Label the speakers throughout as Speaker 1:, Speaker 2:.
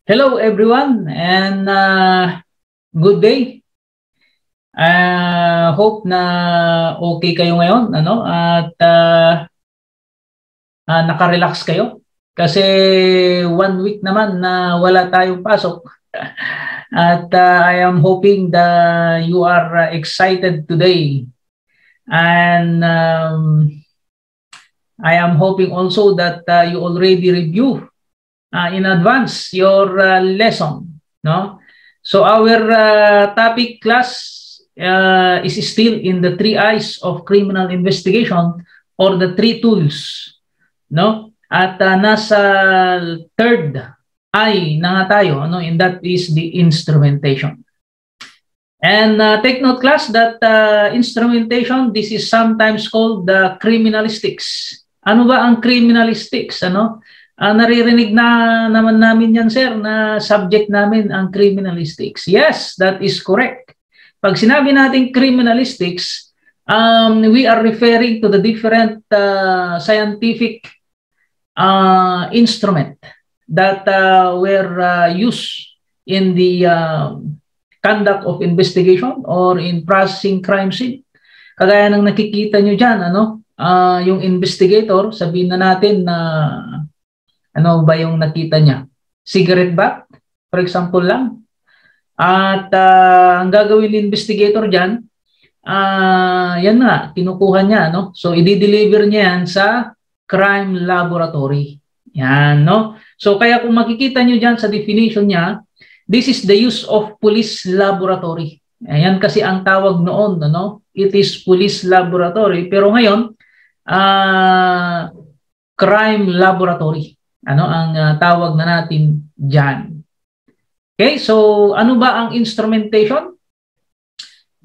Speaker 1: Hello everyone and good day. Hope na okay kayo ngayon at naka-relax kayo kasi 1 week naman na wala tayong pasok. At I am hoping that you are excited today. And I am hoping also that you already review in advance your lesson, no? So our topic class is still in the 3 I's of criminal investigation or the 3 tools, no? At nasa third I na nga tayo, and that is the instrumentation. And take note class that instrumentation, this is sometimes called the criminalistics. Ano ba ang criminalistics, naririnig na naman namin yan, sir, na subject namin ang criminalistics. Yes, that is correct. Pag sinabi natin criminalistics, we are referring to the different scientific instrument that were used in the conduct of investigation or in processing crime scene. Kagaya ng nakikita nyo dyan, yung investigator, sabihin na natin na ano ba yung nakita niya? Cigarette butt, for example lang. At ang gagawin ng investigator dyan, yan nga, kinukuha niya. So, i-deliver niya yan sa crime laboratory. Yan, no? So, kaya kung makikita nyo dyan sa definition niya, this is the use of police laboratory. Ayan kasi ang tawag noon, It is police laboratory. Pero ngayon, crime laboratory. Ano ang tawag na natin dyan. Okay, so ano ba ang instrumentation?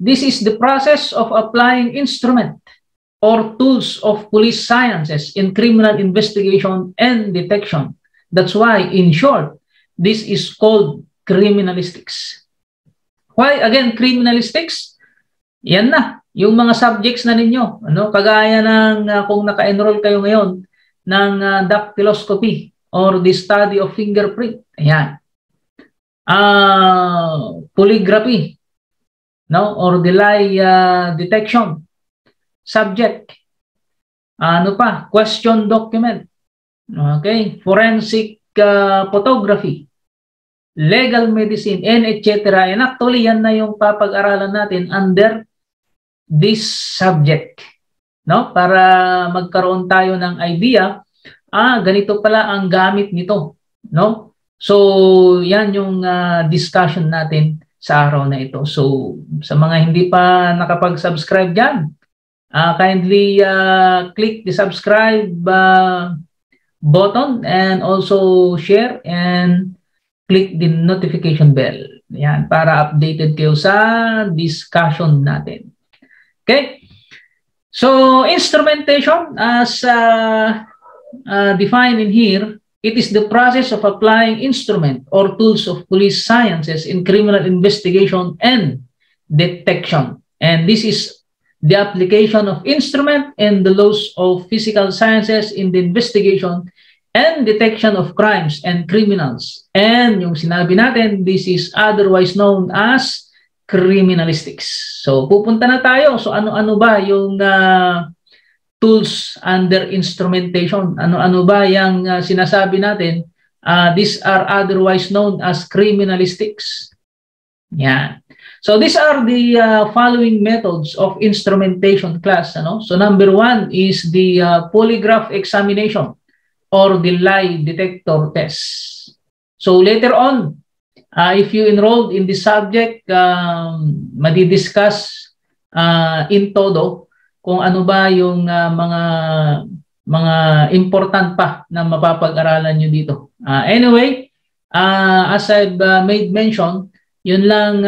Speaker 1: This is the process of applying instrument or tools of police sciences in criminal investigation and detection. That's why, in short, this is called criminalistics. Why, again, criminalistics? Yan na, yung mga subjects na ninyo. Kagaya ng kung naka-enroll kayo ngayon ng dactyloscopy or the study of fingerprint. Ayan. Polygraphy, or the lie detection subject. Ano pa? Question document. Okay? Forensic photography, legal medicine, and etc. And actually, yan na yung papag-aralan natin under this subject. Para magkaroon tayo ng idea, ganito pala ang gamit nito, So, yan yung discussion natin sa araw na ito. So, sa mga hindi pa nakapag-subscribe dyan, kindly click the subscribe button and also share and click the notification bell. Yan, para updated kayo sa discussion natin. Okay? So, instrumentation, as defined in here, it is the process of applying instrument or tools of police sciences in criminal investigation and detection. And this is the application of instrument and the laws of physical sciences in the investigation and detection of crimes and criminals. And yung sinabi natin, this is otherwise known as criminalistics. So, pupunta na tayo. So, ano-ano ba yung tools under instrumentation? Ano-ano ba yung sinasabi natin? These are otherwise known as criminalistics. Yan. So, these are the following methods of instrumentation class. So, number 1 is the polygraph examination or the lie detector test. So, later on, if you enrolled in the subject, madidiscuss in todo kung ano ba yung mga important pa na mapapag-aralan nyo dito. Anyway, as I've made mention, yun lang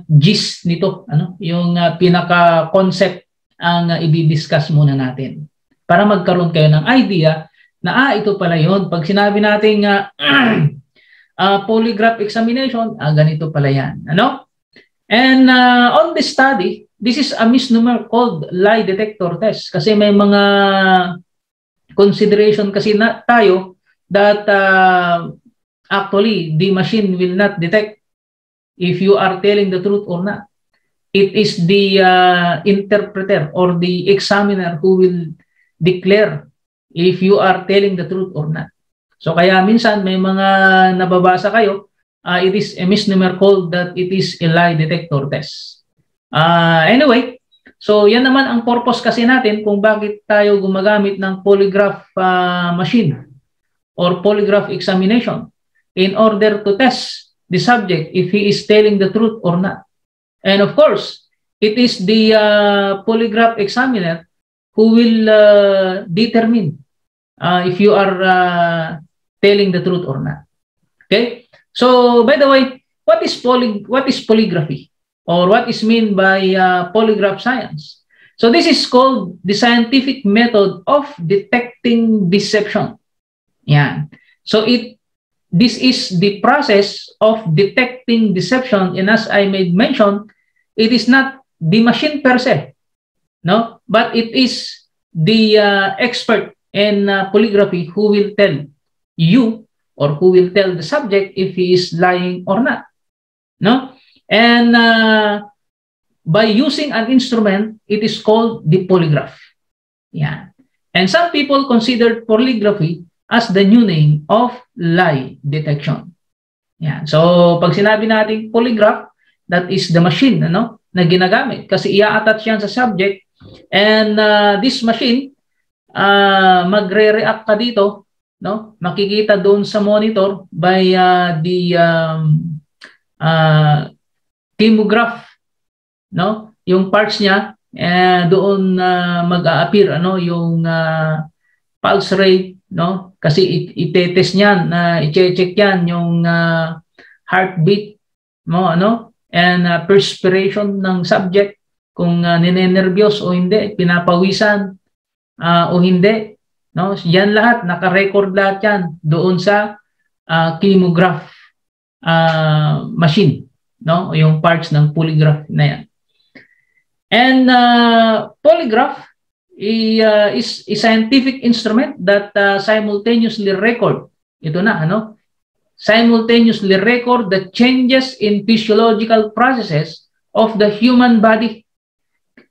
Speaker 1: gist nito, yung pinaka-concept ang i-discuss muna natin para magkaroon kayo ng idea na ito pala yun. Pag sinabi natin polygraph examination, ganito pala yan. And on this study, this is a misnomer called lie detector test kasi may mga consideration kasi tayo that actually the machine will not detect if you are telling the truth or not. It is the interpreter or the examiner who will declare if you are telling the truth or not. So kaya minsan may mga nababasa kayo, it is a misnomer called that it is a lie detector test. Anyway, so yan naman ang purpose kasi natin kung bakit tayo gumagamit ng polygraph machine or polygraph examination in order to test the subject if he is telling the truth or not. And of course, it is the polygraph examiner who will determine if you are telling the truth or not. Okay? So, by the way, what is polygraphy? Or what is meant by polygraph science? So, this is called the scientific method of detecting deception. Yeah. So, this is the process of detecting deception, and as I made mention, it is not the machine per se, no, but it is the expert in polygraphy who will tell you or who will tell the subject if he is lying or not, no, and by using an instrument, it is called the polygraph. Yeah, and some people consider polygraphy as the new name of lie detection. Yan. So, pag sinabi natin polygraph, that is the machine na ginagamit kasi i-attach yan sa subject, and this machine magre-react ka dito, no? Makikita doon sa monitor by the chemograph, no? Yung parts niya doon mag-a-appear yung pulse rate, no, kasi i-test niyan, i-check yan yung heartbeat mo, and perspiration ng subject, kung ninenervyos o hindi, pinapawisan o hindi, no, yan lahat naka-record lahat yan doon sa chemograph machine, no, yung parts ng polygraph na yan. And polygraph is a scientific instrument that simultaneously record, simultaneously record the changes in physiological processes of the human body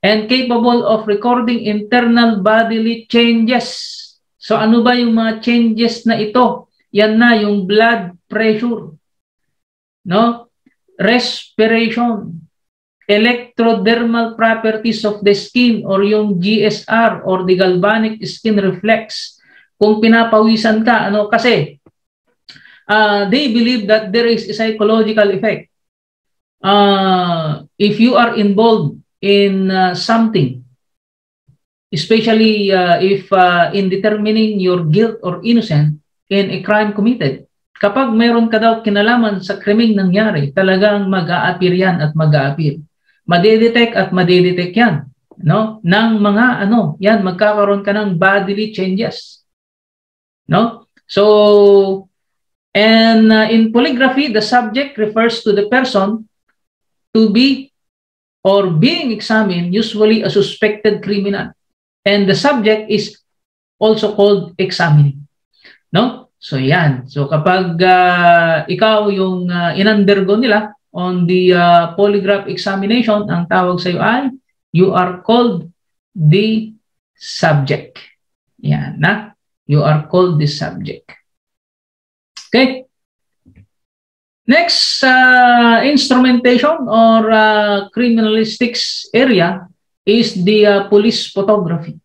Speaker 1: and capable of recording internal bodily changes. So ano ba yung mga changes na ito? Yan na yung blood pressure, no? Respiration, electrodermal properties of the skin or yung GSR or the galvanic skin reflex. Kung pinapawisan ka, kasi they believe that there is a psychological effect. If you are involved in something, especially if in determining your guilt or innocence in a crime committed, kapag mayroon ka daw kinalaman sa krimeng nangyari, talagang mag-a-appear yan at mag-a-appear. Madedetect at madedetect yan, no, ng mga yan, magkakaroon ka ng bodily changes, no. So, and in polygraphy, the subject refers to the person to be or being examined, usually a suspected criminal, and the subject is also called examining, no. So yan, so kapag ikaw yung in-undergo nila on the polygraph examination, ang tawag sa iyo ay you are called the subject. Yan na, you are called the subject. Okay. Next instrumentation or criminalistics area is the police photography.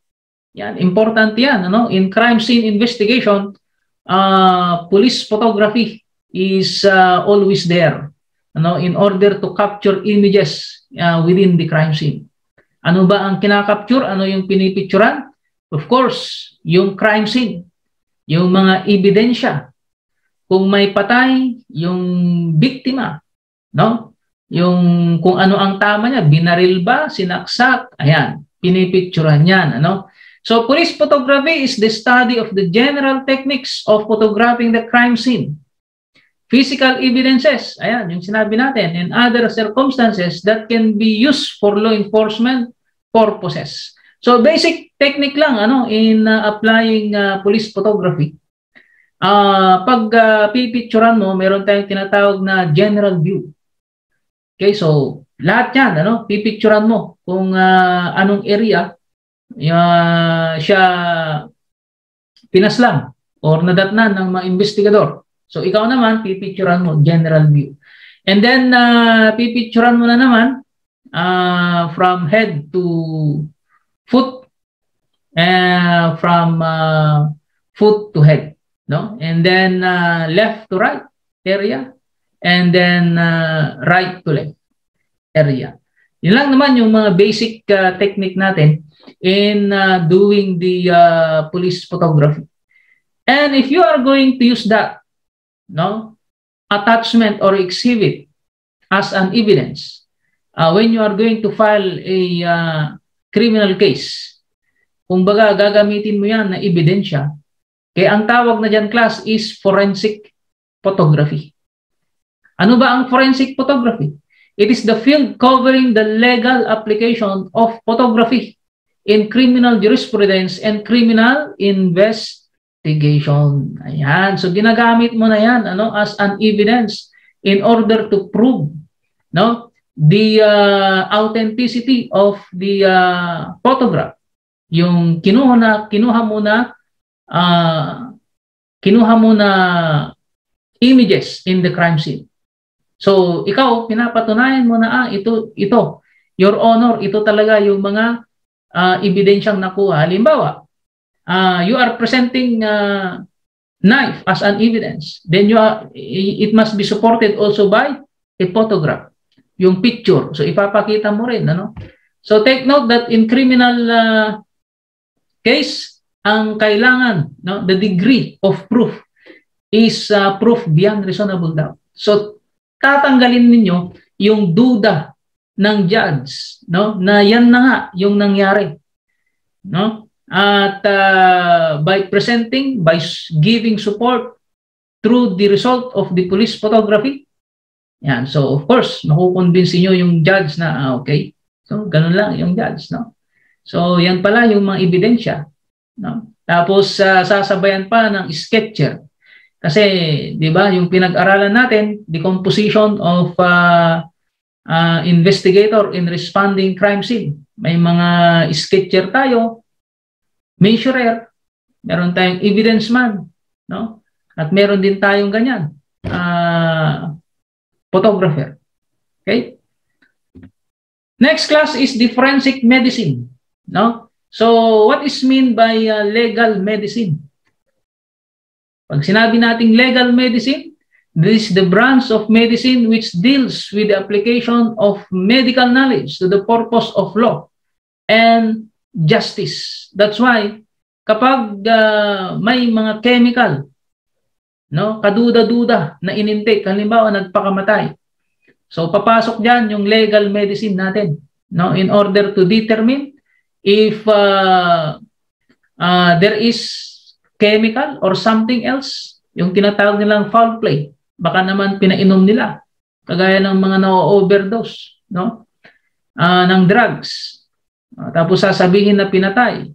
Speaker 1: Yan, important yan, in crime scene investigation, police photography is always there, in order to capture images within the crime scene. Ano ba ang kinakapture? Ano yung pinipicturan? Of course, yung crime scene, yung mga ebidensya. Kung may patay, yung biktima, no? Yung kung ano ang tama niya, binaril ba, sinaksak, ayan, pinipicturan yan, So, police photography is the study of the general techniques of photographing the crime scene, physical evidences, ayan, yung sinabi natin, and other circumstances that can be used for law enforcement purposes. So, basic technique lang, in applying police photography. Pag pipicturan mo, meron tayong tinatawag na general view. Okay, so lahat yan, ano, pipicturan mo kung anong area siya pinaslang or nadatnan ng mga investigador. So ikaw naman, pipicturan mo general view. And then, pipicturan mo na naman from head to foot, from foot to head, no? And then left to right area, and then right to left area. Yun lang naman yung mga basic technique natin in doing the police photography. And if you are going to use that, no, attachment or exhibit as an evidence when you are going to file a criminal case, kumbaga gagamitin mo yan na ebidensya. Kaya ang tawag na dyan, class, is forensic photography. Ano ba ang forensic photography? It is the field covering the legal application of photography in criminal jurisprudence and criminal investigation. Ayan. So ginagamit mo na yan, ano, as an evidence in order to prove, no, the authenticity of the photograph. Yung kinuha mo na images in the crime scene. So ikaw, pinapatunayan mo na ito, Your Honor, ito talaga yung mga ebidensyang nakuha. Halimbawa, you are presenting knife as an evidence. Then it must be supported also by a photograph, yung picture. So ipapakita mo rin, ano? So take note that in criminal case, ang kailangan, no, the degree of proof is proof beyond reasonable doubt. So tatanggalin ninyo yung duda ng judge, no, na yan na nga yung nangyari, no? At by giving support through the result of the police photography, yan. So of course, makukonvince niyo yung judge na okay. So ganun lang yung judge, no? So yan pala yung mga ebidensya, no? Tapos sasabayan pa ng sketcher. Kasi, di ba, yung pinag-aralan natin, the composition of investigator in responding crime scene. May mga sketcher tayo, measurer, meron tayong evidence man, no? At meron din tayong ganyan, photographer. Okay? Next class is the forensic medicine, no? So, what is mean by legal medicine? Pag sinabi nating legal medicine, this is the branch of medicine which deals with the application of medical knowledge to the purpose of law and justice. That's why, kapag may mga chemical, no, kaduda-duda na inintake, halimbawa nagpakamatay, so papasok dyan yung legal medicine natin, no, in order to determine if there is chemical or something else, yung tinatawag nilang foul play, baka naman pinainom nila, kagaya ng mga na-overdose, no, ng drugs, tapos sasabihin na pinatay.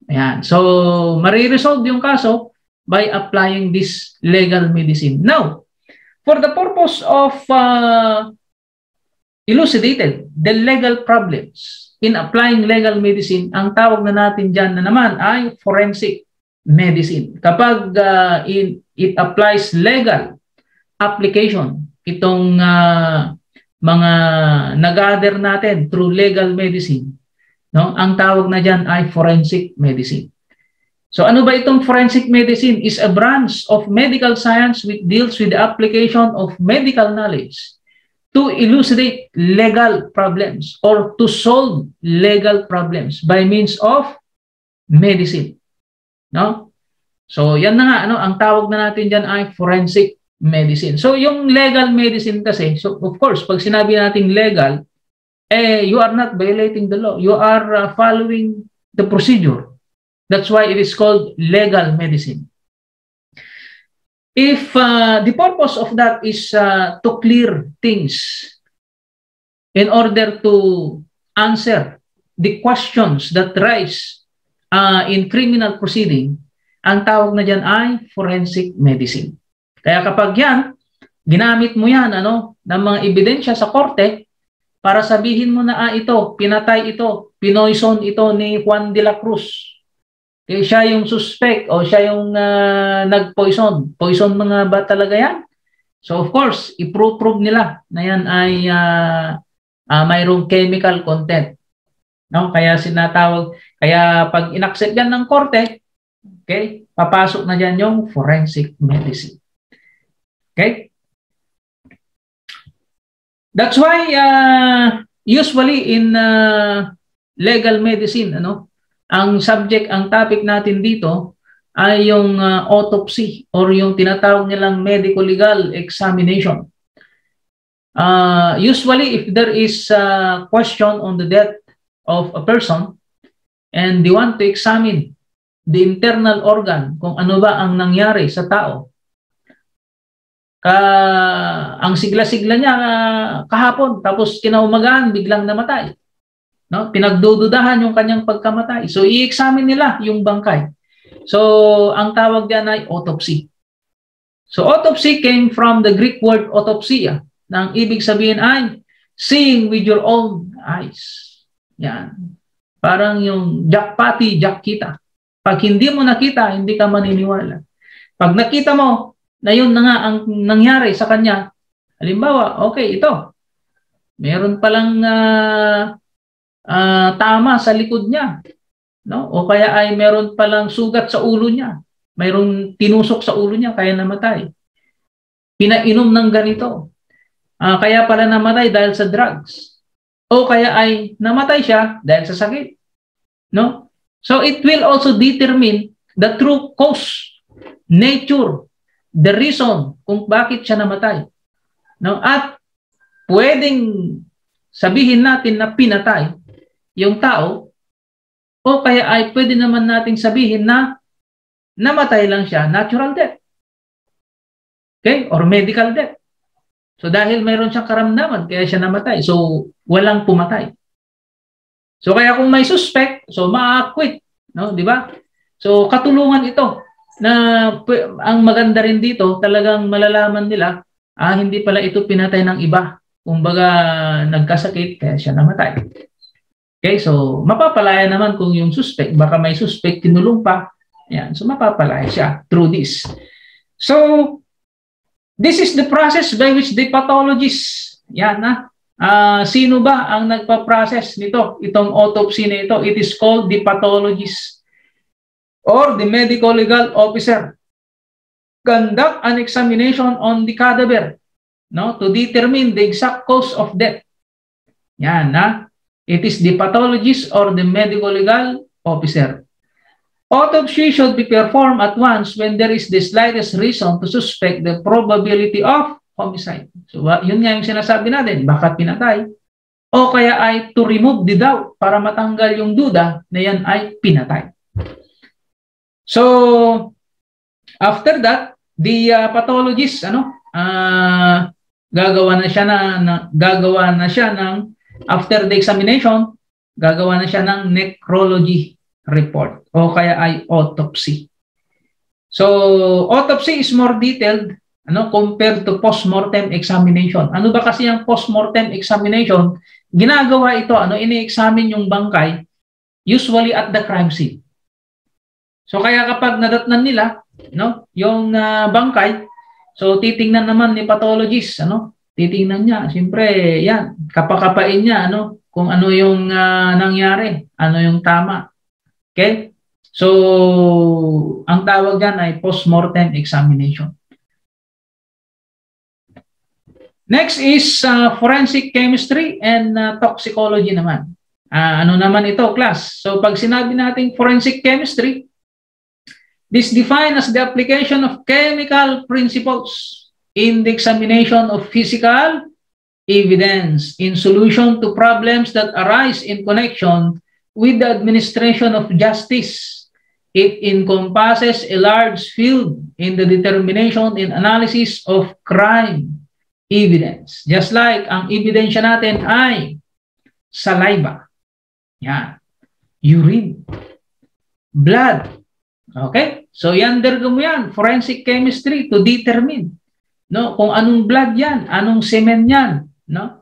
Speaker 1: Ayan. So mariresolve yung kaso by applying this legal medicine. Now, for the purpose of elucidating the legal problems in applying legal medicine, ang tawag na natin dyan na naman ay forensic medicine. Kapag it applies legal application, itong mga nag-gather natin through legal medicine, no, ang tawag na dyan ay forensic medicine. So ano ba itong forensic medicine? Is a branch of medical science which deals with the application of medical knowledge to elucidate legal problems or to solve legal problems by means of medicine. No? So yan na nga, ano, ang tawag na natin dyan ay forensic medicine. So yung legal medicine kasi, so of course, pag sinabi natin legal, you are not violating the law. You are following the procedure. That's why it is called legal medicine. If the purpose of that is to clear things in order to answer the questions that rise in criminal proceeding, ang tawag na dyan ay forensic medicine. Kaya kapag yan, ginamit mo yan ng mga ebidensya sa korte para sabihin mo na ito, pinatay ito, pinoison ito ni Juan de la Cruz. Kaya siya yung suspect o siya yung nag-poison. Poison mga ba talaga yan? So of course, i-prove nila na yan ay mayroong chemical content. No? Kaya pag inaccept yan ng korte, okay, papasok na dyan yung forensic medicine. Okay? That's why usually in legal medicine, ang topic natin dito ay yung autopsy or yung tinatawag nilang medico-legal examination. Usually, if there is a question on the death of a person and they want to examine the internal organ, kung ano ba ang nangyari sa tao, ang sigla-sigla niya kahapon, tapos kinaumagahan, biglang namatay. No? Pinagdududahan yung kanyang pagkamatay. So, i-examine nila yung bangkay. So, ang tawag diyan ay autopsy. So, autopsy came from the Greek word autopsia, na ang ibig sabihin ay seeing with your own eyes. Yan. Parang yung jackpoti, jack kita. Pag hindi mo nakita, hindi ka maniniwala. Pag nakita mo na yun na nga ang nangyari sa kanya, halimbawa, okay, ito. Meron palang tama sa likod niya. No? O kaya ay meron palang sugat sa ulo niya. Mayroong tinusok sa ulo niya, kaya namatay. Pinainom ng ganito. Kaya pala namatay dahil sa drugs. O kaya ay namatay siya dahil sa sakit. No? So it will also determine the true cause, nature, the reason kung bakit siya namatay. No? At pwedeng sabihin natin na pinatay yung tao, o kaya ay pwede naman nating sabihin na namatay lang siya, natural death. Okay? Or medical death. So dahil mayroon siyang karamdaman, kaya siya namatay. So walang pumatay. So kaya kung may suspect, so ma-acquit, no, di ba? So katulungan ito na ang maganda rin dito, talagang malalaman nila, hindi pala ito pinatay ng iba. Kumbaga nagkasakit kaya siya namatay. Okay, so mapapalaya naman kung yung suspect, baka may suspect tinulong pa. Yan, so mapapalaya siya through this. So this is the process by which the pathologists, yan sino ba ang nagpa-process nito? Itong autopsy na ito, it is called the pathologist or the medical legal officer. Conduct an examination on the cadaver, no, to determine the exact cause of death. Yan, it is the pathologist or the medical legal officer. Autopsy should be performed at once when there is the slightest reason to suspect the probability of homicide. So, yun nga yung sinasabi natin, baka pinatay. O kaya ay to remove the doubt para matanggal yung duda na yan ay pinatay. So, after that, the pathologist, gagawa na siya ng after the examination, gagawa na siya ng necrology report o kaya ay autopsy. So, autopsy is more detailed compared to post-mortem examination. Ano ba kasi ang post-mortem examination? Ginagawa ito, ini-examine yung bangkay usually at the crime scene. So, kaya kapag nadatnan nila, yung bangkay, so titingnan naman ni pathologist, titingnan niya, siyempre, yan, kapakapain niya, kung ano yung nangyari, ano yung tama. Okay? So, ang tawag dyan ay post-mortem examination. Next is forensic chemistry and toxicology naman. Ano naman ito, class? So, pag sinabi natin forensic chemistry, this defined as the application of chemical principles in the examination of physical evidence in solution to problems that arise in connection with the administration of justice. It encompasses a large field in the determination and analysis of crime evidence. Just like ang ebidensya natin ay saliva, yan, urine, blood, Okay? So i-undergo mo yan, forensic chemistry to determine, no, kung anong blood yan, anong semen yan, no?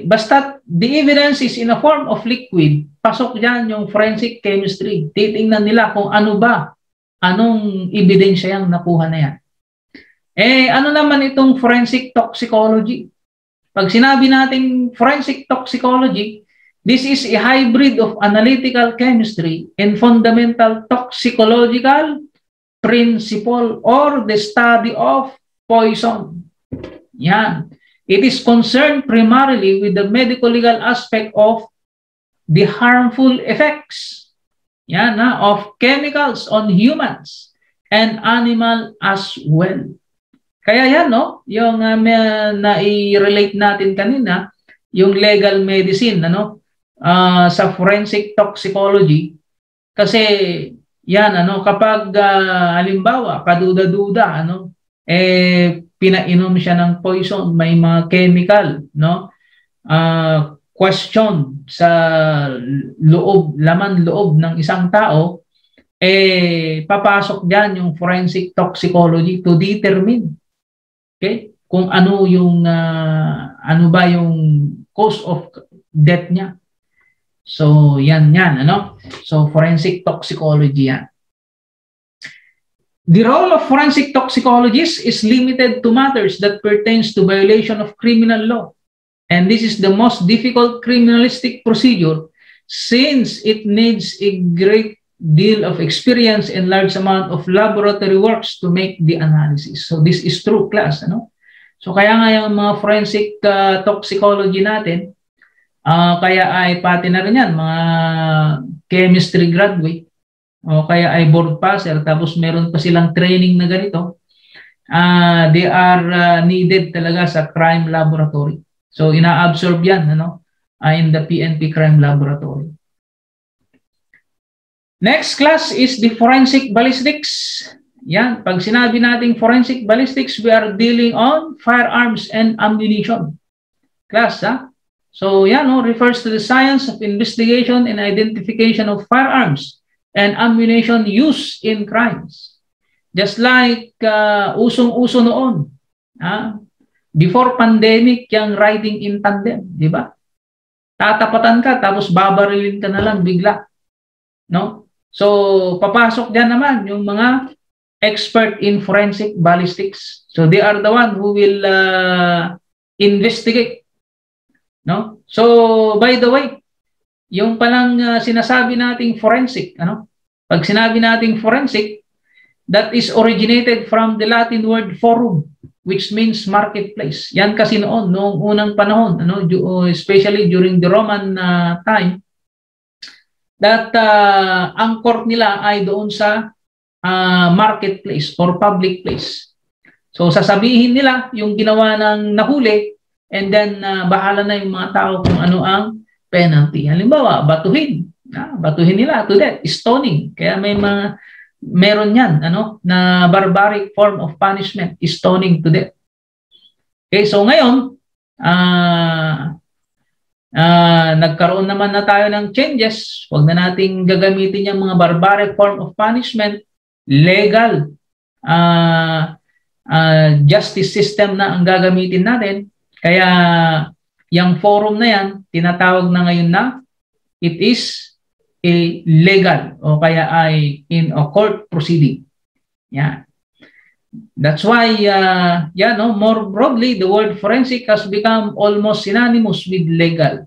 Speaker 1: Basta the evidence is in a form of liquid, pasok dyan yung forensic chemistry. Titingnan nila kung ano ba, anong ebidensya yung nakuha na yan. Ano naman itong forensic toxicology? Pag sinabi natin forensic toxicology, this is a hybrid of analytical chemistry and fundamental toxicological principle or the study of poison. Yan. It is concerned primarily with the medical-legal aspect of the harmful effects, yan, of chemicals on humans and animal as well. Kaya yan, no, yung na-relate natin kanina, yung legal medicine, sa forensic toxicology, kasi yan, kapag halimbawa, kaduda-duda, pinainom siya ng poison, may mga chemical, question sa laman loob ng isang tao, papasok diyan yung forensic toxicology to determine, okay, kung ano yung ano ba yung cause of death niya. So yan, so forensic toxicology yan. The role of forensic toxicologists is limited to matters that pertains to violation of criminal law. And this is the most difficult criminalistic procedure since it needs a great deal of experience and large amount of laboratory works to make the analysis. So this is true, class. So kaya nga yung mga forensic toxicology natin, kaya ay pati na rin yan, mga chemistry graduate, o kaya ay board passer, tapos meron pa silang training na ganito, they are needed talaga sa crime laboratory. So ina-absorb yan in the PNP crime laboratory. Next class is the forensic ballistics. Yan, pag sinabi nating forensic ballistics, we are dealing on firearms and ammunition. Class, So yan, refers to the science of investigation and identification of firearms and ammunition used in crimes. Just like usong-uso noon, before pandemic, yung riding in tandem, di ba? Tatapatan ka, tapos babarilin ka na lang bigla. No? So, papasok dyan naman yung mga expert in forensic ballistics. So, they are the one who will investigate. No? So, by the way, yung palang sinasabi nating forensic, pag sinabi nating forensic, that is originated from the Latin word forum, which means marketplace. Yan kasi noong unang panahon, especially during the Roman time, that ang court nila ay doon sa marketplace or public place. So sasabihin nila yung ginawa ng nahuli, and then bahala na yung mga tao kung ano ang penalty. Halimbawa, batuhin nila to death, stoning. Kaya meron yan, na barbaric form of punishment, stoning to death. Okay, so ngayon, nagkaroon naman na tayo ng changes. Huwag na nating gagamitin yung mga barbaric form of punishment. Legal justice system na ang gagamitin natin. Kaya yung forum na yan, tinatawag na ngayon na it is a legal o kaya ay in a court proceeding. Yeah. That's why, more broadly, the word forensic has become almost synonymous with legal.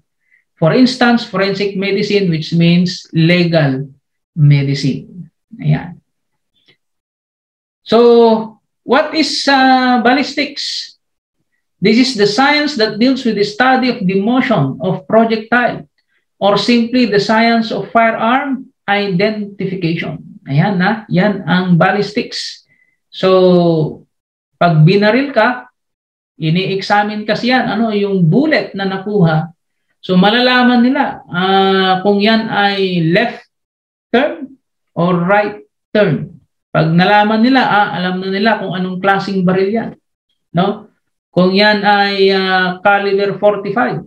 Speaker 1: For instance, forensic medicine, which means legal medicine. Ayan. So, what is ballistics? This is the science that deals with the study of the motion of projectile or simply the science of firearm identification. Ayan yan ang ballistics. So, pag binaril ka, ini-examine kasi yan, yung bullet na nakuha. So, malalaman nila kung yan ay left turn or right turn. Pag nalaman nila, alam na nila kung anong klaseng baril yan. No? Kung yan ay caliber 45,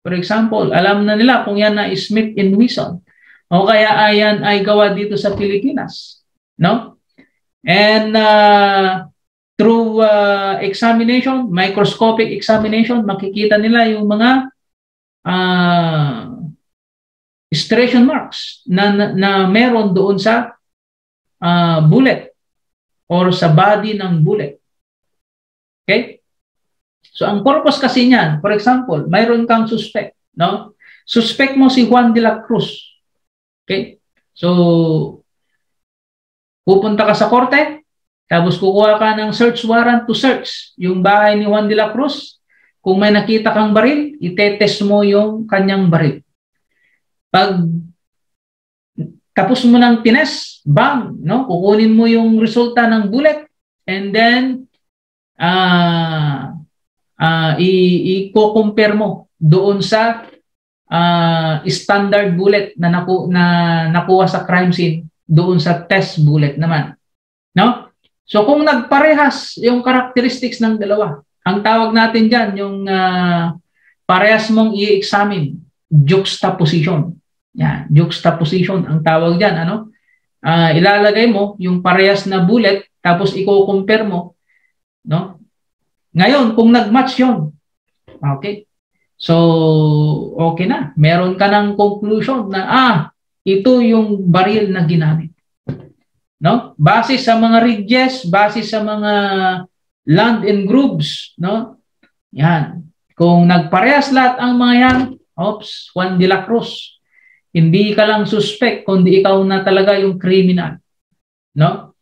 Speaker 1: for example, alam na nila kung yan ay Smith & Wesson o kaya yan ay gawa dito sa Pilipinas. no? And through examination, microscopic examination, makikita nila yung mga striation marks na meron doon sa bullet or sa body ng bullet. Okay? So ang purpose kasi niyan, for example, mayroon kang suspect, no? Suspect mo si Juan de la Cruz. Okay? So pupunta ka sa korte, tapos kukuha ka ng search warrant to search yung bahay ni Juan de la Cruz. Kung may nakita kang baril, itetest mo yung kanyang baril. Pag tapos mo ng tines, bang, no? Kukunin mo yung resulta ng bullet and then i-compare mo doon sa standard bullet na nakuha sa crime scene doon sa test bullet naman, no? So kung nagparehas yung characteristics ng dalawa, ang tawag natin diyan yung parehas mong i-examine, juxtaposition. Yan, juxtaposition ang tawag diyan, ano? Ilalagay mo yung parehas na bullet tapos i-compare mo, no? Ngayon, kung nag-match 'yon, okay. So, okay na. Meron ka ng conclusion na ito yung baril na ginamit. No? Base sa mga ridges, base sa mga land and grooves, no? Yan. Kung nagparehas lahat ang mga yan, Juan de la Cruz, hindi ka lang suspect, kundi ikaw na talaga yung criminal. No?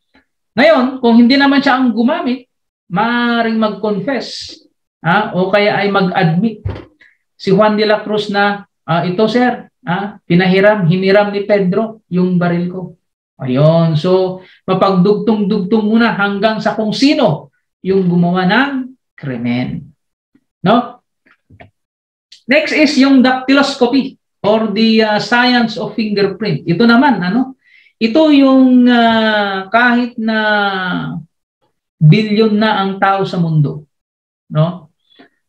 Speaker 1: Ngayon, kung hindi naman siya ang gumamit, maaaring mag-confess, o kaya ay mag-admit si Juan de la Cruz na ito sir, hiniram ni Pedro yung baril ko. Ayun, so mapagdugtong-dugtong muna hanggang sa kung sino yung gumawa ng krimen. No? Next is yung dactyloscopy or the science of fingerprint. Ito naman, ito yung kahit na bilyon na ang tao sa mundo, no?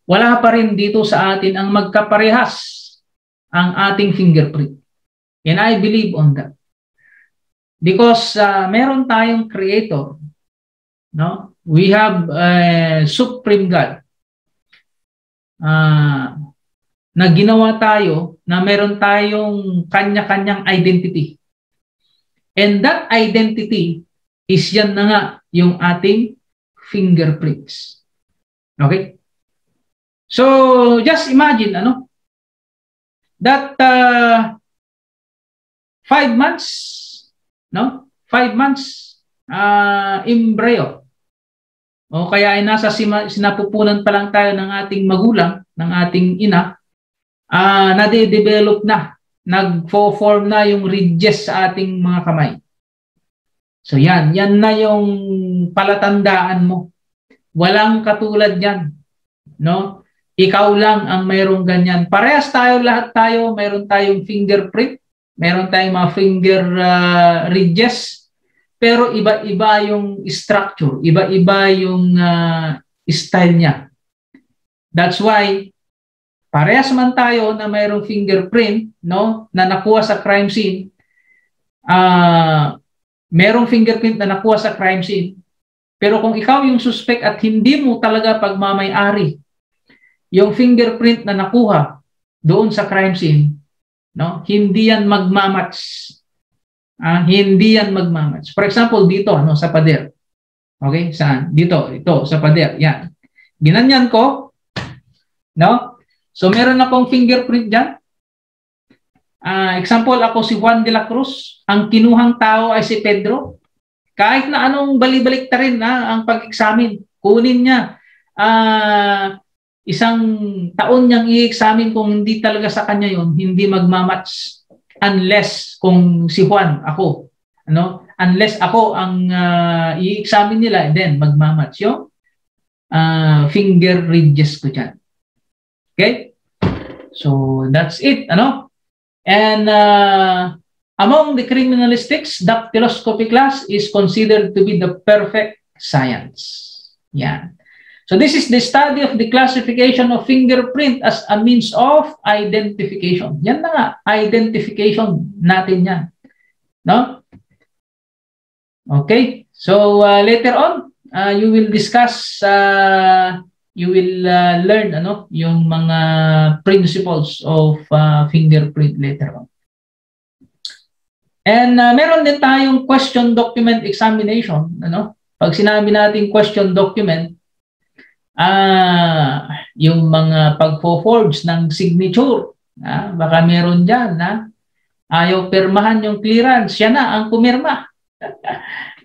Speaker 1: Wala pa rin dito sa atin ang magkaparehas ang ating fingerprint. And I believe on that. Because meron tayong creator, no? We have a supreme God na ginawa tayo na meron tayong kanya-kanyang identity. And that identity is yan na nga yung ating fingerprints. Okay? So, just imagine, that 5 months, no? 5 months embryo. O kaya ay nasa sinapupunan pa lang tayo ng ating magulang, ng ating ina, nade-develop na, nag-form na yung ridges sa ating mga kamay. So yan na yung palatandaan mo. Walang katulad yan, no? Ikaw lang ang mayroong ganyan. Parehas tayo, lahat tayo, mayroon tayong fingerprint, mayroon tayong mga finger ridges, pero iba-iba yung structure, iba-iba yung style niya. That's why parehas man tayo na mayroong fingerprint, no, na nakuha sa crime scene. Merong fingerprint na nakuha sa crime scene. Pero kung ikaw yung suspect at hindi mo talaga pagmamay-ari yung fingerprint na nakuha doon sa crime scene, no, hindi yan magmamatch. Hindi yan magmamatch. For example, dito, sa pader. Okay? Saan? Dito, ito, sa pader. Yan. Ginanyan ko, no? So, meron akong fingerprint dyan. Example, ako si Juan de la Cruz. Ang kinuhang tao ay si Pedro. Kahit na anong balibalik ta rin ang pag-examine, kunin niya. Isang taon niyang i-examine kung hindi talaga sa kanya yon, hindi magmamatch. Unless kung si Juan, ako, unless ako ang i-examine nila, then magmamatch yung finger ridges ko dyan. Okay? So, that's it, And among the criminalistics, dactyloscopy class is considered to be the perfect science. Yeah. So this is the study of the classification of fingerprint as a means of identification. Yan na nga, identification natin yan. No? Okay? So later on, you will discuss, you will learn yung mga principles of fingerprint later on. And meron din tayong question document examination. Pag sinabi natin question document, yung mga pagpo-forge ng signature, baka meron dyan na ayaw pirmahan yung clearance, siya na ang pumirma.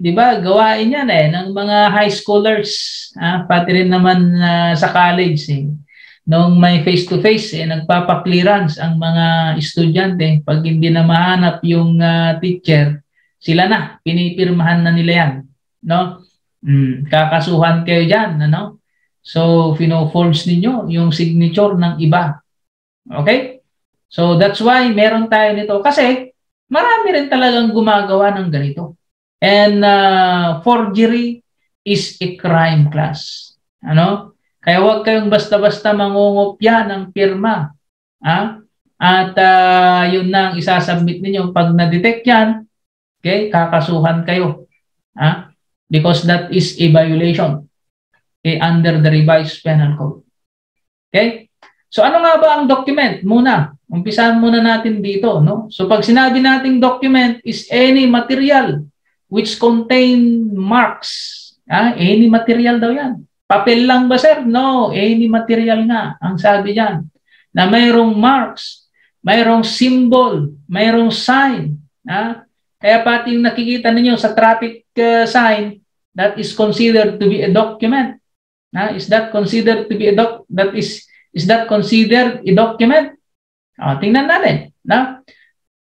Speaker 1: Di ba? Gawain yan ng mga high schoolers, pati rin naman sa college. Noong may face-to-face, nagpapa-clearance ang mga estudyante. Pag hindi na mahanap yung teacher, sila na, pinipirmahan na nila yan. No? Kakasuhan kayo dyan. So, fino-forge ninyo yung signature ng iba. Okay? So, that's why meron tayo nito. Kasi, marami rin talagang gumagawa ng ganito. And forgery is a crime class. Kaya huwag kayong basta-basta mangungopya ng pirma. At yun na ang isasubmit ninyo. Pag na-detect yan, okay, kakasuhan kayo. Because that is a violation under the revised penal code. Okay? So ano nga ba ang document? Muna, umpisahan muna natin dito. So pag sinabi nating document is any material which contain marks. Any material daw yan. Papel lang ba, sir? No, any material nga. Ang sabi dyan, na mayroong marks, mayroong symbol, mayroong sign. Kaya pati yung nakikita ninyo sa traffic sign, that is considered to be a document. Is that considered to be a is that considered a document? Tingnan natin.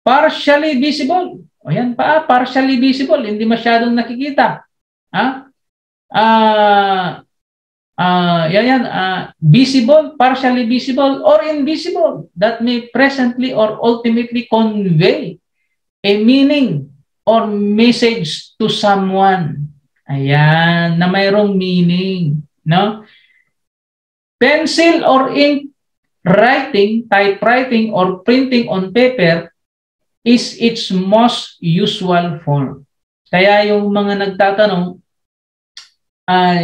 Speaker 1: Partially visible. O yan pa, partially visible, hindi masyadong nakikita. Visible, partially visible, or invisible that may presently or ultimately convey a meaning or message to someone. Ayan, na mayroong meaning. Pencil or ink writing, typewriting, or printing on paper is its most usual form. Kaya yung mga nagtatanong,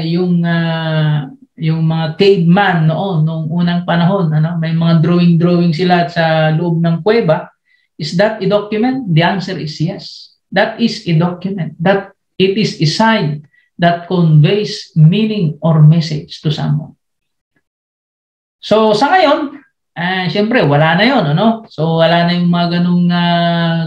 Speaker 1: yung mga caveman noong unang panahon, may mga drawing sila sa loob ng kuweba, is that a document? The answer is yes. That is a document. That it is a sign that conveys meaning or message to someone. So sa ngayon, siyempre, wala na yun. So, wala na yung mga ganung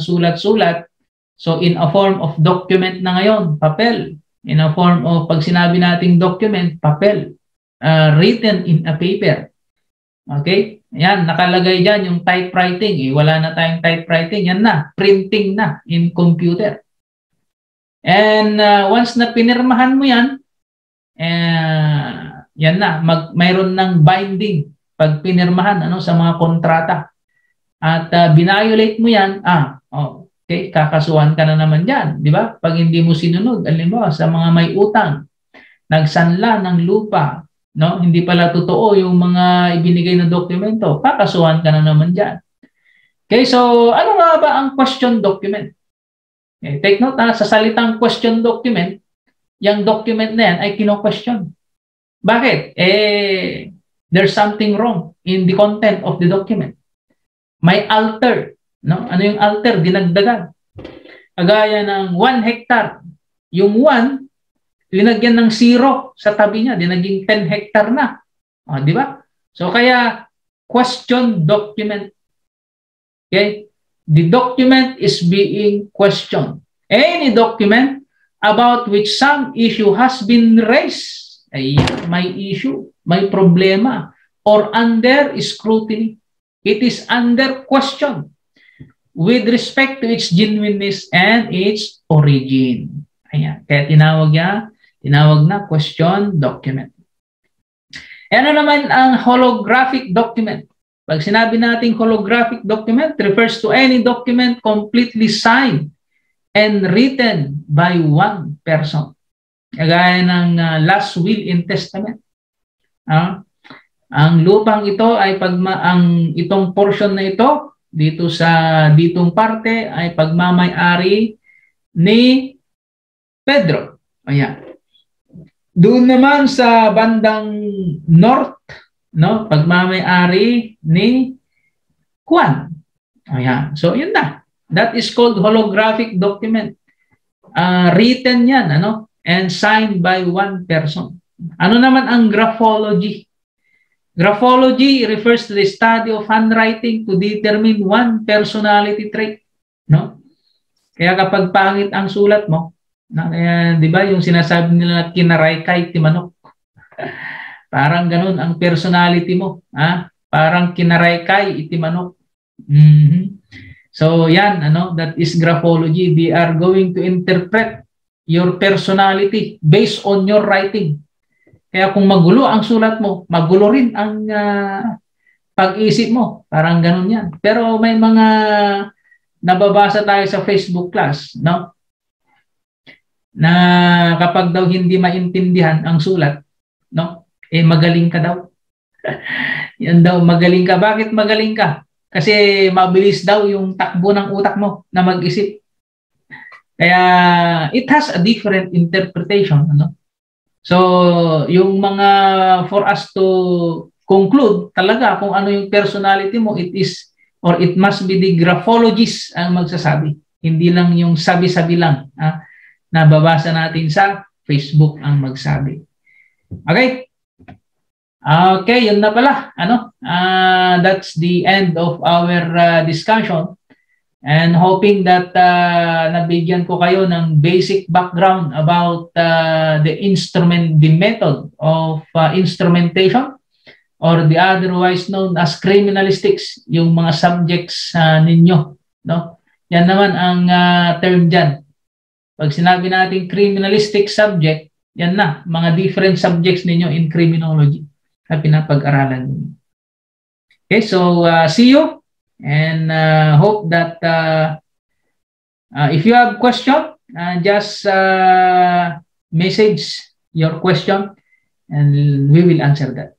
Speaker 1: sulat-sulat. So, in a form of document na ngayon, papel. In a form of, pag sinabi nating document, papel. Written in a paper. Okay? Yan, nakalagay dyan yung typewriting. Wala na tayong typewriting. Yan na, printing na in computer. And once na pinirmahan mo yan, yan na, mayroon ng binding pag pinirmahan sa mga kontrata. At binayolate mo yan, okay, kakasuhan ka na naman dyan. Di ba? Pag hindi mo sinunod, alimbawa, sa mga may utang, nagsanla ng lupa, hindi pala totoo yung mga ibinigay na dokumento, kakasuhan ka na naman dyan. Okay, so ano nga ba ang question document? Okay, take note sa salitang question document, yung document na yan ay kino-question. Bakit? There's something wrong in the content of the document. May alter. Ano yung alter? Dinagdagan. Kagaya ng 1 hectare. Yung 1, linagyan ng 0 sa tabi niya. Dinaging 10 hectare na. Di ba? So, kaya question document. Okay? The document is being questioned. Any document about which some issue has been raised, may issue, may problema, or under scrutiny. It is under question with respect to its genuineness and its origin. Ayan. Kaya tinawag na question document. Ano naman ang holographic document? Pag sinabi nating holographic document, refers to any document completely signed and written by one person. Kagaya ng last will and testament. Ang lupang ito ay itong portion na ito ditong parte ay pagmamay-ari ni Pedro. Ayan. Doon naman sa bandang north, no, pagmamay-ari ni Juan. Ayan. So, yun na. That is called holographic document. Written yan, ano, and signed by one person. Ano naman ang graphology? Graphology refers to the study of handwriting to determine one personality trait, no? Kaya kapag pangit ang sulat mo, di ba yung sinasabi nila kinaraykay ti manok? Parang ganun ang personality mo, ha? Parang kinaraykay iti manok. So yan, ano, that is graphology. They are going to interpret your personality based on your writing. Kaya kung magulo ang sulat mo, magulo rin ang pag-isip mo. Parang ganun yan. Pero may mga nababasa tayo sa Facebook class, no? Na kapag daw hindi maintindihan ang sulat, no? Eh magaling ka daw. Yan daw, magaling ka. Bakit magaling ka? Kasi mabilis daw yung takbo ng utak mo na mag-isip. Kaya it has a different interpretation, ano? So, yung mga for us to conclude talaga kung ano yung personality mo, it is or it must be the graphologist ang magsasabi. Hindi lang yung sabi-sabi lang na babasa natin sa Facebook ang magsabi. Okay? Okay, yun na pala. Ano? That's the end of our discussion. And hoping that nabigyan ko kayo ng basic background about the method of instrumentation or the otherwise known as criminalistics, yung mga subjects ninyo, no? Yan naman ang term dyan. Pag sinabi natin criminalistic subject, yan na, mga different subjects ninyo in criminology na pinapag-aralan ninyo. Okay, so see you. And hope that if you have question, just message your question and we will answer that.